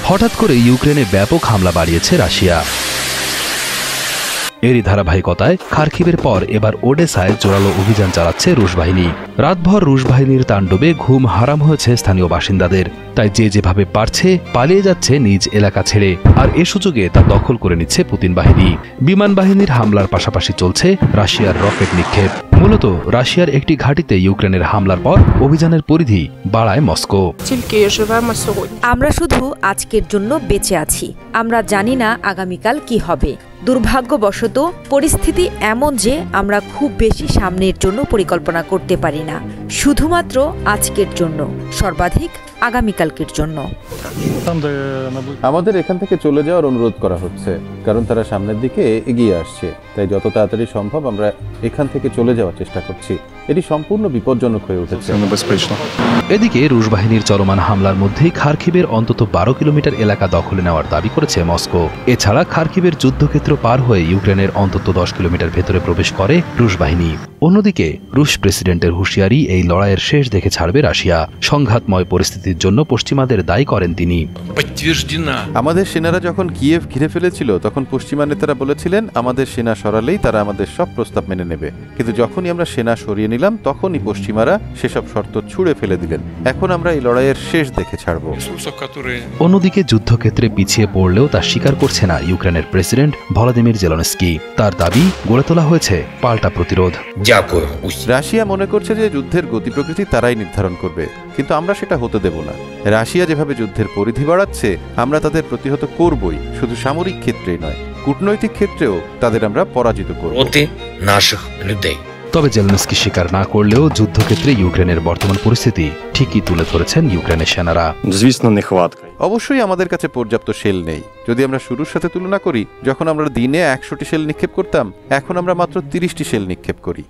হঠাৎ করে ইউক্রেনে ব্যাপক হামলা বাড়িয়েছে রাশিয়া। এরই ধারাবাহিকতায় খার্কিভের পর এবার ওডেসায় জোরালো অভিযান চালাচ্ছে রুশ বাহিনী। রাতভর রুশ বাহিনীর তাণ্ডবে ঘুম হারাম হয়েছে স্থানীয় বাসিন্দাদের। তাই যে যেভাবে পারছে পালিয়ে যাচ্ছে নিজ এলাকা ছেড়ে, আর এ সুযোগে তা দখল করে নিচ্ছে পুতিন বাহিনী। বিমান বাহিনীর হামলার পাশাপাশি চলছে রাশিয়ার রকেট নিক্ষেপ। মূলত রাশিয়ার একটি ঘাঁটিতে ইউক্রেনের হামলার পর অভিযানের পরিধি বাড়ায় মস্কো। আমরা শুধু আজকের জন্য বেঁচে আছি, আমরা জানি না আগামীকাল কি হবে। দুর্ভাগ্যবশত পরিস্থিতি এমন যে আমরা খুব বেশি সামনের জন্য পরিকল্পনা করতে পারি না, শুধুমাত্র আজকের জন্য, সর্বাধিক আগামীকালকের জন্য। আমাদের এখান থেকে চলে যাওয়ার অনুরোধ করা হচ্ছে, কারণ তারা সামনের দিকে এগিয়ে আসছে। তাই যত তাড়াতাড়ি সম্ভব আমরা এখান থেকে চলে যাওয়ার চেষ্টা করছি। এটি সম্পূর্ণ বিপজ্জনক হয়ে উঠেছে। এদিকে রুশ বাহিনীর চলমান হামলার মধ্যেই খার্কিভের অন্তত 12 কিলোমিটার এলাকা দখলে নেওয়ার দাবি করেছে মস্কো। এছাড়া খার্কিভের যুদ্ধক্ষেত্র পার হয়ে ইউক্রেনের অন্তত 10 কিলোমিটার ভেতরে প্রবেশ করে রুশ বাহিনী। অন্যদিকে রুশ প্রেসিডেন্টের হুঁশিয়ারি, এই লড়াইয়ের শেষ দেখে ছাড়বে রাশিয়া। সংঘাতময় পরিস্থিতির জন্য পশ্চিমাদের দায়ী করেন তিনি। আমাদের সেনারা যখন কিয়েভ ঘিরে ফেলেছিল, তখন পশ্চিমা নেতারা বলেছিলেন আমাদের সেনা সরালেই তারা আমাদের সব প্রস্তাব মেনে নেবে। কিন্তু যখনই আমরা সেনা সরিয়ে নিলাম, তখনই পশ্চিমারা সেসব শর্ত ছুঁড়ে ফেলে দিলেন। এখন আমরা এই লড়াইয়ের শেষ দেখে ছাড়ব। অন্যদিকে যুদ্ধক্ষেত্রে পিছিয়ে পড়লেও তা স্বীকার করছে না ইউক্রেনের প্রেসিডেন্ট ভলোদিমির জেলেনস্কি। তার দাবি, গড়ে তোলা হয়েছে পাল্টা প্রতিরোধ। রাশিয়া মনে করছে যে যুদ্ধের গতি প্রকৃতি তারাই নির্ধারণ করবে, কিন্তু আমরা সেটা হতে দেব না। রাশিয়া যেভাবে যুদ্ধের পরিধি বাড়াচ্ছে, আমরা তাদের প্রতিহত করবই। শুধু সামরিক ক্ষেত্রেই নয়, কূটনৈতিক ক্ষেত্রেও তাদের আমরা পরাজিত করব। তবে জেলেনস্কি স্বীকার না করলেও যুদ্ধক্ষেত্রে ইউক্রেনের বর্তমান পরিস্থিতি ঠিকই তুলে ধরেছেন ইউক্রেনের সেনারা। অবশ্যই আমাদের কাছে পর্যাপ্ত শেল নেই। যদি আমরা শুরুর সাথে তুলনা করি, যখন আমরা দিনে 100টি শেল নিক্ষেপ করতাম, এখন আমরা মাত্র 30টি শেল নিক্ষেপ করি।